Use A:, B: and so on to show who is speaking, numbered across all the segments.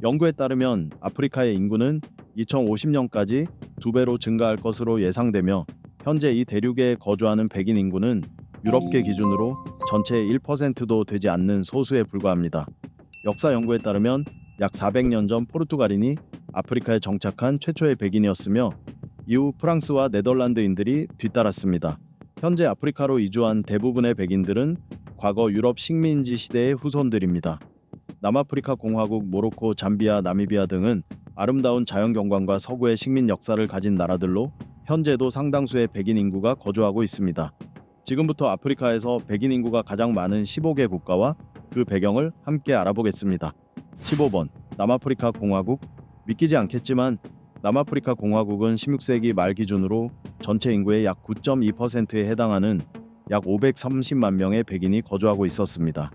A: 연구에 따르면 아프리카의 인구는 2050년까지 2배로 증가할 것으로 예상되며 현재 이 대륙에 거주하는 백인 인구는 유럽계 기준으로 전체의 1%도 되지 않는 소수에 불과합니다. 역사 연구에 따르면 약 400년 전 포르투갈인이 아프리카에 정착한 최초의 백인이었으며 이후 프랑스와 네덜란드인들이 뒤따랐습니다. 현재 아프리카로 이주한 대부분의 백인들은 과거 유럽 식민지 시대의 후손들입니다. 남아프리카 공화국, 모로코, 잠비아, 나미비아 등은 아름다운 자연경관과 서구의 식민 역사를 가진 나라들로 현재도 상당수의 백인 인구가 거주하고 있습니다. 지금부터 아프리카에서 백인 인구가 가장 많은 15개 국가와 그 배경을 함께 알아보겠습니다. 15번 남아프리카 공화국. 믿기지 않겠지만 남아프리카 공화국은 16세기 말 기준으로 전체 인구의 약 9.2%에 해당하는 약 530만 명의 백인이 거주하고 있었습니다.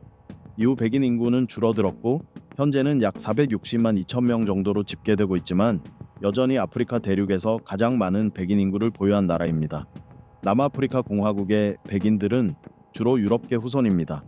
A: 이후 백인 인구는 줄어들었고 현재는 약 460만 2천 명 정도로 집계되고 있지만 여전히 아프리카 대륙에서 가장 많은 백인 인구를 보유한 나라입니다. 남아프리카 공화국의 백인들은 주로 유럽계 후손입니다.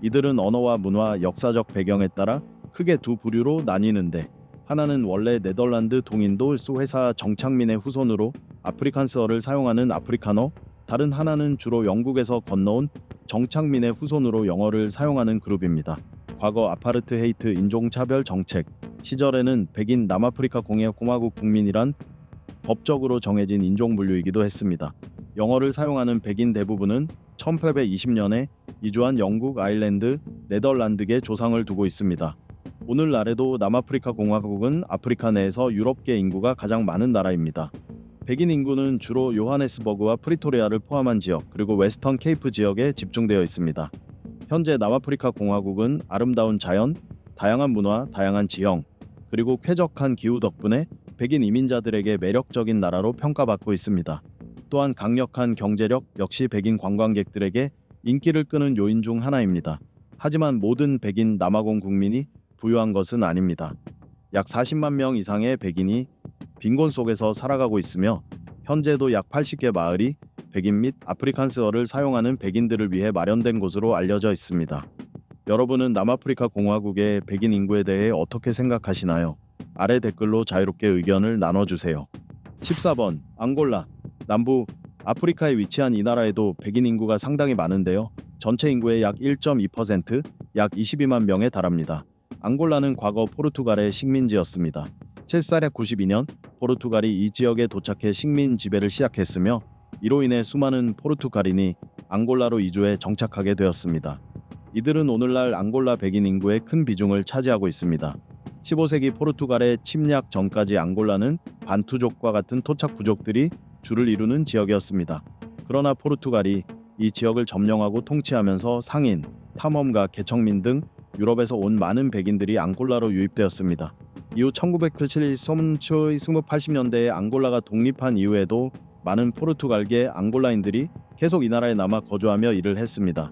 A: 이들은 언어와 문화, 역사적 배경에 따라 크게 두 부류로 나뉘는데, 하나는 원래 네덜란드 동인도 회사 정착민의 후손으로 아프리칸스어를 사용하는 아프리카너, 다른 하나는 주로 영국에서 건너온 정착민의 후손으로 영어를 사용하는 그룹입니다. 과거 아파르트헤이트 인종차별 정책 시절에는 백인 남아프리카 공화국 국민이란 법적으로 정해진 인종 분류이기도 했습니다. 영어를 사용하는 백인 대부분은 1820년에 이주한 영국, 아일랜드, 네덜란드계 조상을 두고 있습니다. 오늘날에도 남아프리카 공화국은 아프리카 내에서 유럽계 인구가 가장 많은 나라입니다. 백인 인구는 주로 요하네스버그와 프리토리아를 포함한 지역, 그리고 웨스턴 케이프 지역에 집중되어 있습니다. 현재 남아프리카 공화국은 아름다운 자연, 다양한 문화, 다양한 지형, 그리고 쾌적한 기후 덕분에 백인 이민자들에게 매력적인 나라로 평가받고 있습니다. 또한 강력한 경제력 역시 백인 관광객들에게 인기를 끄는 요인 중 하나입니다. 하지만 모든 백인 남아공 국민이 부유한 것은 아닙니다. 약 40만 명 이상의 백인이 빈곤 속에서 살아가고 있으며 현재도 약 80개 마을이 백인 및 아프리칸스어를 사용하는 백인들을 위해 마련된 곳으로 알려져 있습니다. 여러분은 남아프리카 공화국의 백인 인구에 대해 어떻게 생각하시나요? 아래 댓글로 자유롭게 의견을 나눠주세요. 14번 앙골라. 남부 아프리카에 위치한 이 나라에도 백인 인구가 상당히 많은데요. 전체 인구의 약 1.2%, 약 22만 명에 달합니다. 앙골라는 과거 포르투갈의 식민지였습니다. 792년 포르투갈이 이 지역에 도착해 식민 지배를 시작했으며 이로 인해 수많은 포르투갈인이 앙골라로 이주해 정착하게 되었습니다. 이들은 오늘날 앙골라 백인 인구의 큰 비중을 차지하고 있습니다. 15세기 포르투갈의 침략 전까지 앙골라는 반투족과 같은 토착 부족들이 주를 이루는 지역이었습니다. 그러나 포르투갈이 이 지역을 점령하고 통치하면서 상인, 탐험가, 개척민 등 유럽에서 온 많은 백인들이 앙골라로 유입되었습니다. 이후 1980년대에 앙골라가 독립한 이후에도 많은 포르투갈계 앙골라인들이 계속 이 나라에 남아 거주하며 일을 했습니다.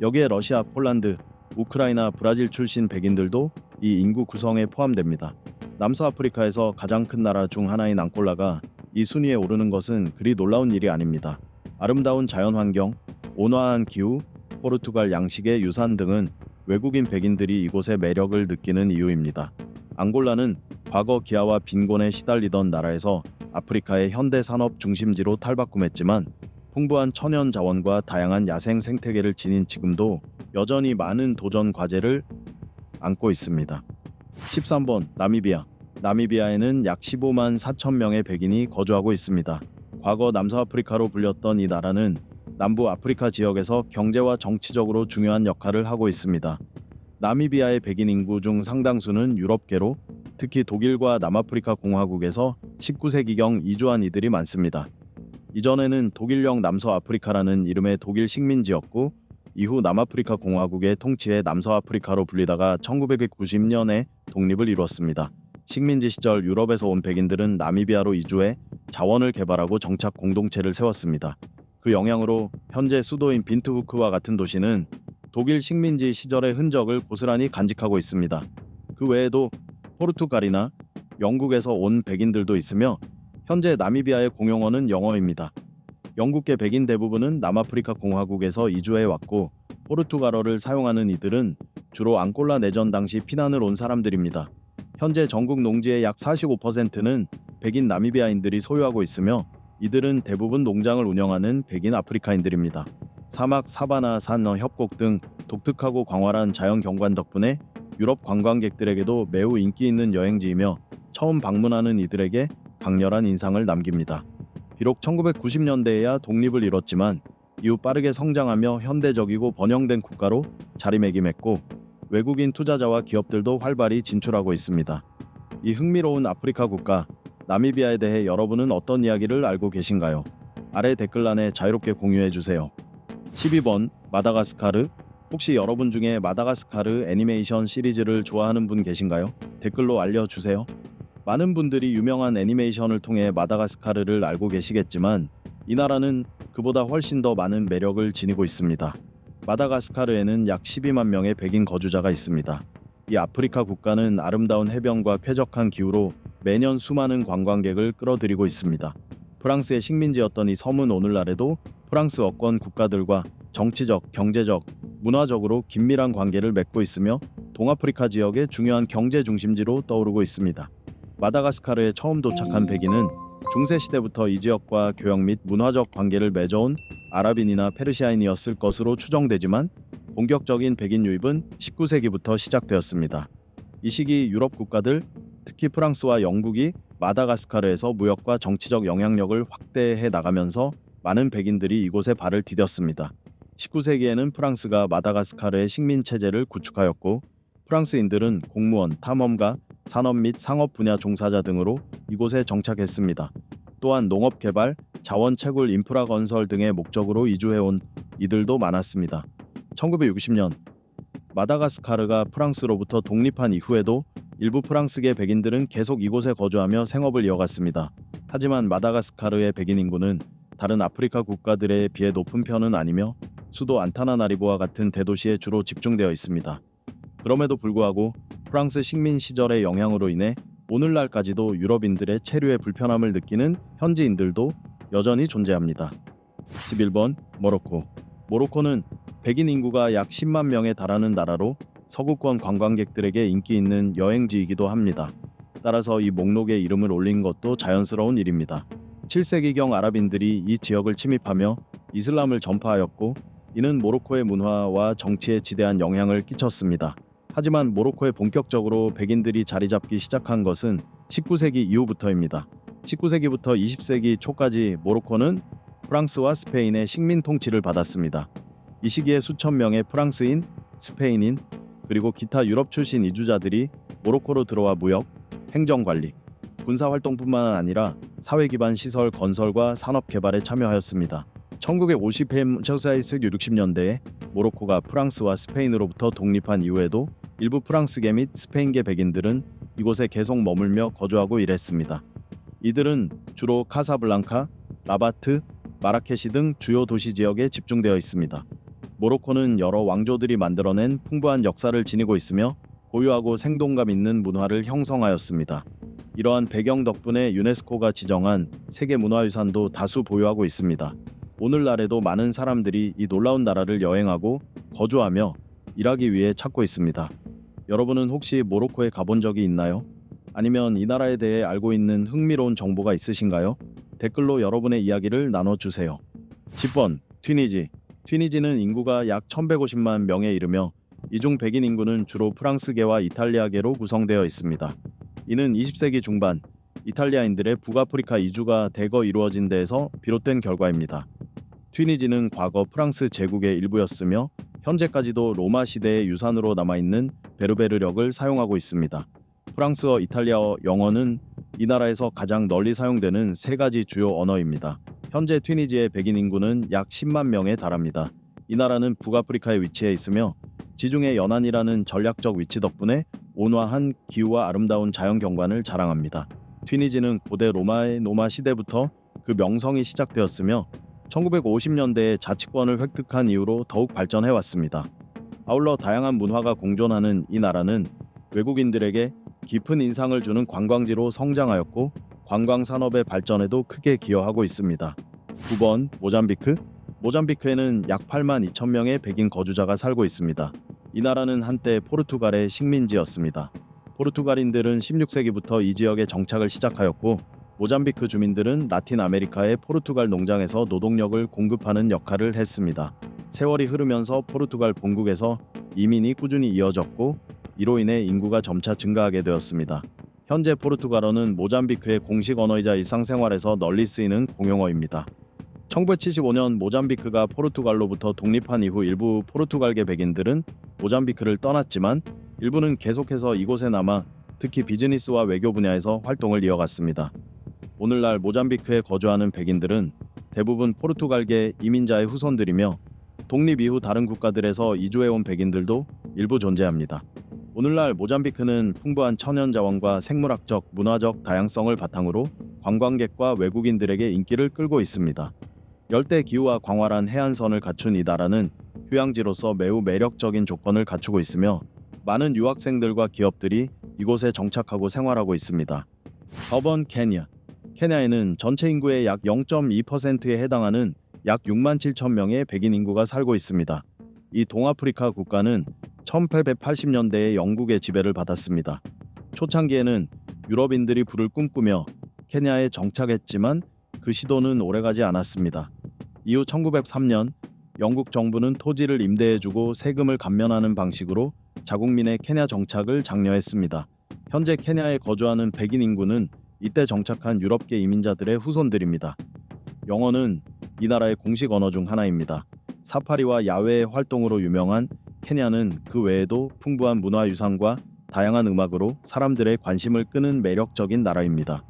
A: 여기에 러시아, 폴란드, 우크라이나, 브라질 출신 백인들도 이 인구 구성에 포함됩니다. 남서아프리카에서 가장 큰 나라 중 하나인 앙골라가 이 순위에 오르는 것은 그리 놀라운 일이 아닙니다. 아름다운 자연환경, 온화한 기후, 포르투갈 양식의 유산 등은 외국인 백인들이 이곳의 매력을 느끼는 이유입니다. 앙골라는 과거 기아와 빈곤에 시달리던 나라에서 아프리카의 현대 산업 중심지로 탈바꿈했지만 풍부한 천연 자원과 다양한 야생 생태계를 지닌 지금도 여전히 많은 도전 과제를 안고 있습니다. 13번 나미비아. 나미비아에는 약 15만 4천 명의 백인이 거주하고 있습니다. 과거 남서아프리카로 불렸던 이 나라는 남부 아프리카 지역에서 경제와 정치적으로 중요한 역할을 하고 있습니다. 나미비아의 백인 인구 중 상당수는 유럽계로, 특히 독일과 남아프리카 공화국에서 19세기경 이주한 이들이 많습니다. 이전에는 독일령 남서아프리카라는 이름의 독일 식민지였고 이후 남아프리카 공화국의 통치에 남서아프리카로 불리다가 1990년에 독립을 이루었습니다. 식민지 시절 유럽에서 온 백인들은 나미비아로 이주해 자원을 개발하고 정착 공동체를 세웠습니다. 그 영향으로 현재 수도인 빈트후크와 같은 도시는 독일 식민지 시절의 흔적을 고스란히 간직하고 있습니다. 그 외에도 포르투갈이나 영국에서 온 백인들도 있으며 현재 나미비아의 공용어는 영어입니다. 영국계 백인 대부분은 남아프리카 공화국에서 이주해 왔고 포르투갈어를 사용하는 이들은 주로 앙골라 내전 당시 피난을 온 사람들입니다. 현재 전국 농지의 약 45%는 백인 나미비아인들이 소유하고 있으며 이들은 대부분 농장을 운영하는 백인 아프리카인들입니다. 사막, 사바나, 산, 협곡 등 독특하고 광활한 자연 경관 덕분에 유럽 관광객들에게도 매우 인기 있는 여행지이며 처음 방문하는 이들에게 강렬한 인상을 남깁니다. 비록 1990년대에야 독립을 이뤘지만 이후 빠르게 성장하며 현대적이고 번영된 국가로 자리매김했고 외국인 투자자와 기업들도 활발히 진출하고 있습니다. 이 흥미로운 아프리카 국가 나미비아에 대해 여러분은 어떤 이야기를 알고 계신가요? 아래 댓글란에 자유롭게 공유해 주세요. 12번 마다가스카르. 혹시 여러분 중에 마다가스카르 애니메이션 시리즈를 좋아하는 분 계신가요? 댓글로 알려주세요. 많은 분들이 유명한 애니메이션을 통해 마다가스카르를 알고 계시겠지만 이 나라는 그보다 훨씬 더 많은 매력을 지니고 있습니다. 마다가스카르에는 약 12만 명의 백인 거주자가 있습니다. 이 아프리카 국가는 아름다운 해변과 쾌적한 기후로 매년 수많은 관광객을 끌어들이고 있습니다. 프랑스의 식민지였던 이 섬은 오늘날에도 프랑스어권 국가들과 정치적, 경제적, 문화적으로 긴밀한 관계를 맺고 있으며 동아프리카 지역의 중요한 경제 중심지로 떠오르고 있습니다. 마다가스카르에 처음 도착한 백인은 중세 시대부터 이 지역과 교역 및 문화적 관계를 맺어온 아랍인이나 페르시아인이었을 것으로 추정되지만 본격적인 백인 유입은 19세기부터 시작되었습니다. 이 시기 유럽 국가들, 특히 프랑스와 영국이 마다가스카르에서 무역과 정치적 영향력을 확대해 나가면서 많은 백인들이 이곳에 발을 디뎠습니다. 19세기에는 프랑스가 마다가스카르의 식민 체제를 구축하였고 프랑스인들은 공무원, 탐험가, 산업 및 상업 분야 종사자 등으로 이곳에 정착했습니다. 또한 농업 개발, 자원 채굴 인프라 건설 등의 목적으로 이주해온 이들도 많았습니다. 1960년 마다가스카르가 프랑스로부터 독립한 이후에도 일부 프랑스계 백인들은 계속 이곳에 거주하며 생업을 이어갔습니다. 하지만 마다가스카르의 백인 인구는 다른 아프리카 국가들에 비해 높은 편은 아니며 수도 안타나나리보와 같은 대도시에 주로 집중되어 있습니다. 그럼에도 불구하고 프랑스 식민 시절의 영향으로 인해 오늘날까지도 유럽인들의 체류에 불편함을 느끼는 현지인들도 여전히 존재합니다. 11번 모로코. 모로코는 백인 인구가 약 10만 명에 달하는 나라로 서구권 관광객들에게 인기 있는 여행지이기도 합니다. 따라서 이 목록에 이름을 올린 것도 자연스러운 일입니다. 7세기경 아랍인들이 이 지역을 침입하며 이슬람을 전파하였고 이는 모로코의 문화와 정치에 지대한 영향을 끼쳤습니다. 하지만 모로코에 본격적으로 백인들이 자리 잡기 시작한 것은 19세기 이후부터입니다. 19세기부터 20세기 초까지 모로코는 프랑스와 스페인의 식민 통치를 받았습니다. 이 시기에 수천 명의 프랑스인, 스페인인, 그리고 기타 유럽 출신 이주자들이 모로코로 들어와 무역, 행정관리, 군사활동뿐만 아니라 사회 기반 시설 건설과 산업 개발에 참여하였습니다. 1950년 60년대에 모로코가 프랑스와 스페인으로부터 독립한 이후에도 일부 프랑스계 및 스페인계 백인들은 이곳에 계속 머물며 거주하고 일했습니다. 이들은 주로 카사블랑카, 라바트, 마라케시 등 주요 도시 지역에 집중되어 있습니다. 모로코는 여러 왕조들이 만들어낸 풍부한 역사를 지니고 있으며 고유하고 생동감 있는 문화를 형성하였습니다. 이러한 배경 덕분에 유네스코가 지정한 세계문화유산도 다수 보유하고 있습니다. 오늘날에도 많은 사람들이 이 놀라운 나라를 여행하고 거주하며 일하기 위해 찾고 있습니다. 여러분은 혹시 모로코에 가본 적이 있나요? 아니면 이 나라에 대해 알고 있는 흥미로운 정보가 있으신가요? 댓글로 여러분의 이야기를 나눠주세요. 10번 튀니지. 튀니지는 인구가 약 1150만 명에 이르며 이 중 백인 인구는 주로 프랑스계와 이탈리아계로 구성되어 있습니다. 이는 20세기 중반 이탈리아인들의 북아프리카 이주가 대거 이루어진 데에서 비롯된 결과입니다. 튀니지는 과거 프랑스 제국의 일부였으며 현재까지도 로마 시대의 유산으로 남아있는 베르베르력을 사용하고 있습니다. 프랑스어, 이탈리아어, 영어는 이 나라에서 가장 널리 사용되는 세 가지 주요 언어입니다. 현재 튀니지의 백인 인구는 약 10만 명에 달합니다. 이 나라는 북아프리카에 위치해 있으며 지중해 연안이라는 전략적 위치 덕분에 온화한 기후와 아름다운 자연 경관을 자랑합니다. 튀니지는 고대 로마의 노마 시대부터 그 명성이 시작되었으며 1950년대에 자치권을 획득한 이후로 더욱 발전해 왔습니다. 아울러 다양한 문화가 공존하는 이 나라는 외국인들에게 깊은 인상을 주는 관광지로 성장하였고 관광 산업의 발전에도 크게 기여하고 있습니다. 9번 모잠비크. 모잠비크에는 약 8만 2천 명의 백인 거주자가 살고 있습니다. 이 나라는 한때 포르투갈의 식민지였습니다. 포르투갈인들은 16세기부터 이 지역에 정착을 시작하였고 모잠비크 주민들은 라틴 아메리카의 포르투갈 농장에서 노동력을 공급하는 역할을 했습니다. 세월이 흐르면서 포르투갈 본국에서 이민이 꾸준히 이어졌고 이로 인해 인구가 점차 증가하게 되었습니다. 현재 포르투갈어는 모잠비크의 공식 언어이자 일상생활에서 널리 쓰이는 공용어입니다. 1975년 모잠비크가 포르투갈로부터 독립한 이후 일부 포르투갈계 백인들은 모잠비크를 떠났지만 일부는 계속해서 이곳에 남아 특히 비즈니스와 외교 분야에서 활동을 이어갔습니다. 오늘날 모잠비크에 거주하는 백인들은 대부분 포르투갈계 이민자의 후손들이며 독립 이후 다른 국가들에서 이주해온 백인들도 일부 존재합니다. 오늘날 모잠비크는 풍부한 천연자원과 생물학적, 문화적 다양성을 바탕으로 관광객과 외국인들에게 인기를 끌고 있습니다. 열대 기후와 광활한 해안선을 갖춘 이 나라는 휴양지로서 매우 매력적인 조건을 갖추고 있으며 많은 유학생들과 기업들이 이곳에 정착하고 생활하고 있습니다. 4번 케냐. 케냐에는 전체 인구의 약 0.2%에 해당하는 약 6만 7천 명의 백인 인구가 살고 있습니다. 이 동아프리카 국가는 1880년대에 영국의 지배를 받았습니다. 초창기에는 유럽인들이 부를 꿈꾸며 케냐에 정착했지만 그 시도는 오래가지 않았습니다. 이후 1903년 영국 정부는 토지를 임대해주고 세금을 감면하는 방식으로 자국민의 케냐 정착을 장려했습니다. 현재 케냐에 거주하는 백인 인구는 이때 정착한 유럽계 이민자들의 후손들입니다. 영어는 이 나라의 공식 언어 중 하나입니다. 사파리와 야외의 활동으로 유명한 케냐는 그 외에도 풍부한 문화유산과 다양한 음악으로 사람들의 관심을 끄는 매력적인 나라입니다.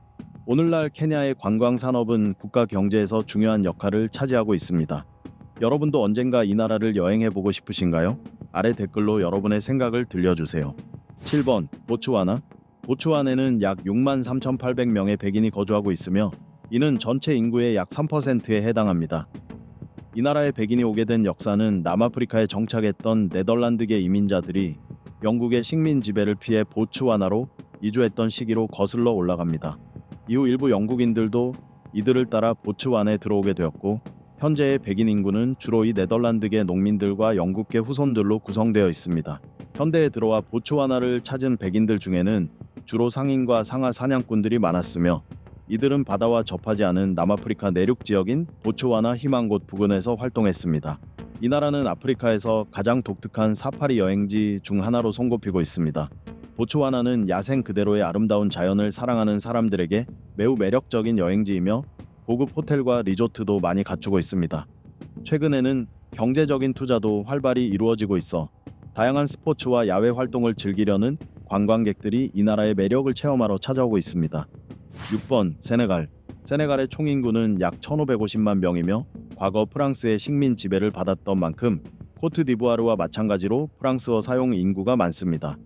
A: 오늘날 케냐의 관광 산업은 국가 경제에서 중요한 역할을 차지하고 있습니다. 여러분도 언젠가 이 나라를 여행해보고 싶으신가요? 아래 댓글로 여러분의 생각을 들려주세요. 7번 보츠와나. 보츠와나에는 약 6만 3,800명의 백인이 거주하고 있으며 이는 전체 인구의 약 3%에 해당합니다. 이 나라에 백인이 오게 된 역사는 남아프리카에 정착했던 네덜란드계 이민자들이 영국의 식민 지배를 피해 보츠와나로 이주했던 시기로 거슬러 올라갑니다. 이후 일부 영국인들도 이들을 따라 보츠와나에 들어오게 되었고 현재의 백인 인구는 주로 이 네덜란드계 농민들과 영국계 후손들로 구성되어 있습니다. 현대에 들어와 보츠와나를 찾은 백인들 중에는 주로 상인과 상하 사냥꾼들이 많았으며 이들은 바다와 접하지 않은 남아프리카 내륙 지역인 보츠와나 희망곳 부근에서 활동했습니다. 이 나라는 아프리카에서 가장 독특한 사파리 여행지 중 하나로 손꼽히고 있습니다. 보츠와나는 야생 그대로의 아름다운 자연을 사랑하는 사람들에게 매우 매력적인 여행지이며 고급 호텔과 리조트도 많이 갖추고 있습니다. 최근에는 경제적인 투자도 활발히 이루어지고 있어 다양한 스포츠와 야외 활동을 즐기려는 관광객들이 이 나라의 매력을 체험하러 찾아오고 있습니다. 6번 세네갈. 세네갈의 총인구는 약 1,550만 명이며 과거 프랑스의 식민 지배를 받았던 만큼 코트디부아르와 마찬가지로 프랑스어 사용 인구가 많습니다.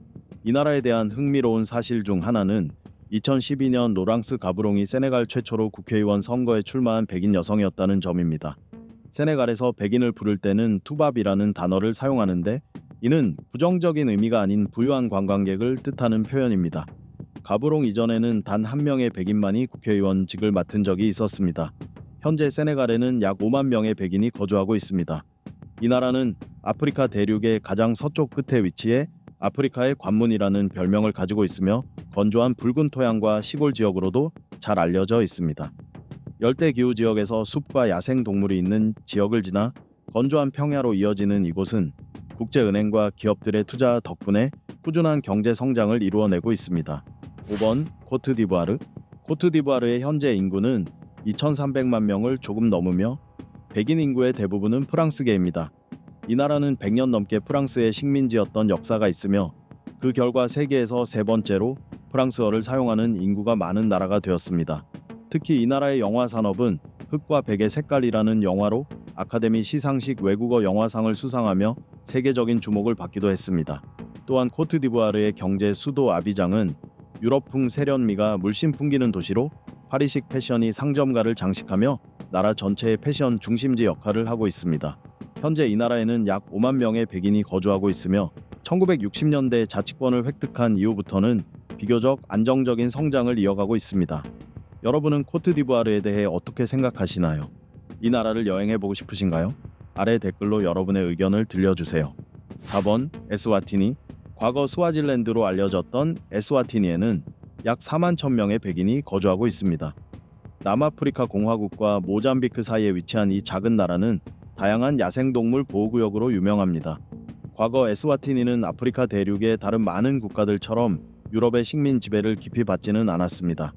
A: 이 나라에 대한 흥미로운 사실 중 하나는 2012년 로랑스 가브롱이 세네갈 최초로 국회의원 선거에 출마한 백인 여성이었다는 점입니다. 세네갈에서 백인을 부를 때는 투밥이라는 단어를 사용하는데 이는 부정적인 의미가 아닌 부유한 관광객을 뜻하는 표현입니다. 가브롱 이전에는 단 한 명의 백인만이 국회의원직을 맡은 적이 있었습니다. 현재 세네갈에는 약 5만 명의 백인이 거주하고 있습니다. 이 나라는 아프리카 대륙의 가장 서쪽 끝에 위치해 아프리카의 관문이라는 별명을 가지고 있으며 건조한 붉은 토양과 시골 지역으로도 잘 알려져 있습니다. 열대 기후 지역에서 숲과 야생 동물이 있는 지역을 지나 건조한 평야로 이어지는 이곳은 국제은행과 기업들의 투자 덕분에 꾸준한 경제 성장을 이루어내고 있습니다. 5번 코트디부아르. 코트디부아르의 현재 인구는 2,300만 명을 조금 넘으며 백인 인구의 대부분은 프랑스계입니다. 이 나라는 100년 넘게 프랑스의 식민지였던 역사가 있으며 그 결과 세계에서 세 번째로 프랑스어를 사용하는 인구가 많은 나라가 되었습니다. 특히 이 나라의 영화 산업은 흑과 백의 색깔이라는 영화로 아카데미 시상식 외국어 영화상을 수상하며 세계적인 주목을 받기도 했습니다. 또한 코트디부아르의 경제 수도 아비장은 유럽풍 세련미가 물씬 풍기는 도시로 파리식 패션이 상점가를 장식하며 나라 전체의 패션 중심지 역할을 하고 있습니다. 현재 이 나라에는 약 5만 명의 백인이 거주하고 있으며 1960년대 자치권을 획득한 이후부터는 비교적 안정적인 성장을 이어가고 있습니다. 여러분은 코트디부아르에 대해 어떻게 생각하시나요? 이 나라를 여행해보고 싶으신가요? 아래 댓글로 여러분의 의견을 들려주세요. 4번 에스와티니. 과거 스와질랜드로 알려졌던 에스와티니에는 약 4만 1,000명의 백인이 거주하고 있습니다. 남아프리카 공화국과 모잠비크 사이에 위치한 이 작은 나라는 다양한 야생동물 보호구역으로 유명합니다. 과거 에스와티니는 아프리카 대륙의 다른 많은 국가들처럼 유럽의 식민 지배를 깊이 받지는 않았습니다.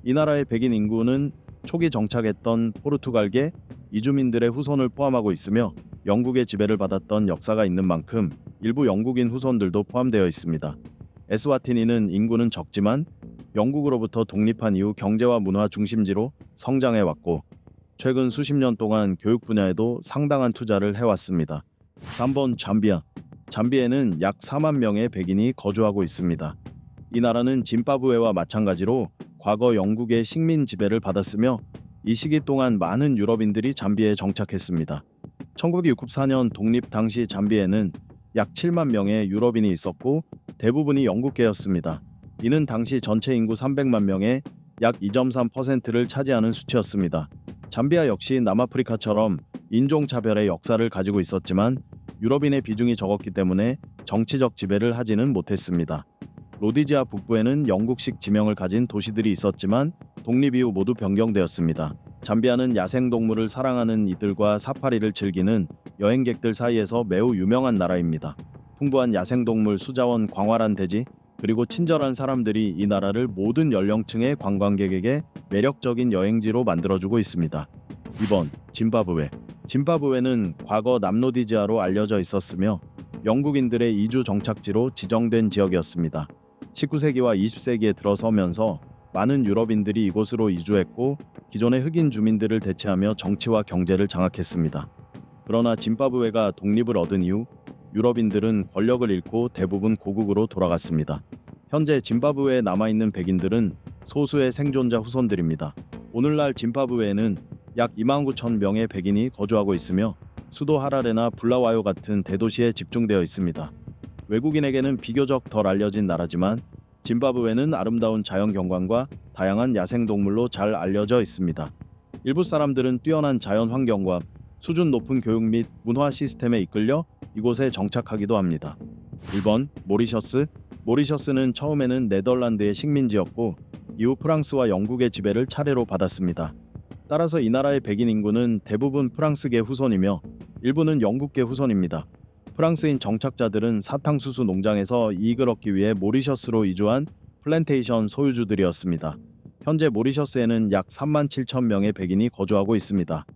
A: 이 나라의 백인 인구는 초기 정착했던 포르투갈계 이주민들의 후손을 포함하고 있으며 영국의 지배를 받았던 역사가 있는 만큼 일부 영국인 후손들도 포함되어 있습니다. 에스와티니는 인구는 적지만 영국으로부터 독립한 이후 경제와 문화 중심지로 성장해왔고 최근 수십 년 동안 교육 분야에도 상당한 투자를 해왔습니다. 3번 잠비아. 잠비아에는 약 4만 명의 백인이 거주하고 있습니다. 이 나라는 짐바브웨와 마찬가지로 과거 영국의 식민 지배를 받았으며 이 시기 동안 많은 유럽인들이 잠비아에 정착했습니다. 1964년 독립 당시 잠비아에는 약 7만 명의 유럽인이 있었고 대부분이 영국계였습니다. 이는 당시 전체 인구 300만 명의 약 2.3%를 차지하는 수치였습니다. 잠비아 역시 남아프리카처럼 인종차별의 역사를 가지고 있었지만 유럽인의 비중이 적었기 때문에 정치적 지배를 하지는 못했습니다. 로디지아 북부에는 영국식 지명을 가진 도시들이 있었지만 독립 이후 모두 변경되었습니다. 잠비아는 야생동물을 사랑하는 이들과 사파리를 즐기는 여행객들 사이에서 매우 유명한 나라입니다. 풍부한 야생동물 수자원, 광활한 대지, 그리고 친절한 사람들이 이 나라를 모든 연령층의 관광객에게 매력적인 여행지로 만들어주고 있습니다. 2번 짐바브웨. 짐바브웨는 과거 남로디지아로 알려져 있었으며 영국인들의 이주 정착지로 지정된 지역이었습니다. 19세기와 20세기에 들어서면서 많은 유럽인들이 이곳으로 이주했고 기존의 흑인 주민들을 대체하며 정치와 경제를 장악했습니다. 그러나 짐바브웨가 독립을 얻은 이후 유럽인들은 권력을 잃고 대부분 고국으로 돌아갔습니다. 현재 짐바브웨에 남아있는 백인들은 소수의 생존자 후손들입니다. 오늘날 짐바브웨에는 약 29,000명의 백인이 거주하고 있으며 수도 하라레나 불라와요 같은 대도시에 집중되어 있습니다. 외국인에게는 비교적 덜 알려진 나라지만 짐바브웨는 아름다운 자연 경관과 다양한 야생동물로 잘 알려져 있습니다. 일부 사람들은 뛰어난 자연 환경과 수준 높은 교육 및 문화 시스템에 이끌려 이곳에 정착하기도 합니다. 1번 모리셔스. 모리셔스는 처음에는 네덜란드의 식민지였고 이후 프랑스와 영국의 지배를 차례로 받았습니다. 따라서 이 나라의 백인 인구는 대부분 프랑스계 후손이며 일부는 영국계 후손입니다. 프랑스인 정착자들은 사탕수수 농장에서 이익을 얻기 위해 모리셔스로 이주한 플랜테이션 소유주들이었습니다. 현재 모리셔스에는 약 3만 7천 명의 백인이 거주하고 있습니다.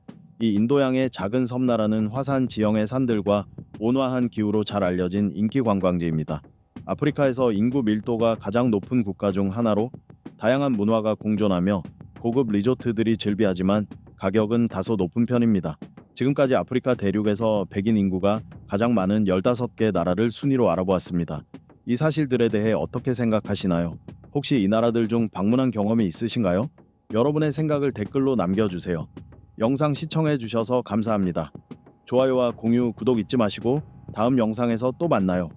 A: 이 인도양의 작은 섬나라는 화산 지형의 산들과 온화한 기후로 잘 알려진 인기 관광지입니다. 아프리카에서 인구 밀도가 가장 높은 국가 중 하나로 다양한 문화가 공존하며 고급 리조트들이 즐비하지만 가격은 다소 높은 편입니다. 지금까지 아프리카 대륙에서 백인 인구가 가장 많은 15개 나라를 순위로 알아보았습니다. 이 사실들에 대해 어떻게 생각하시나요? 혹시 이 나라들 중 방문한 경험이 있으신가요? 여러분의 생각을 댓글로 남겨주세요. 영상 시청해주셔서 감사합니다. 좋아요와 공유, 구독 잊지 마시고 다음 영상에서 또 만나요.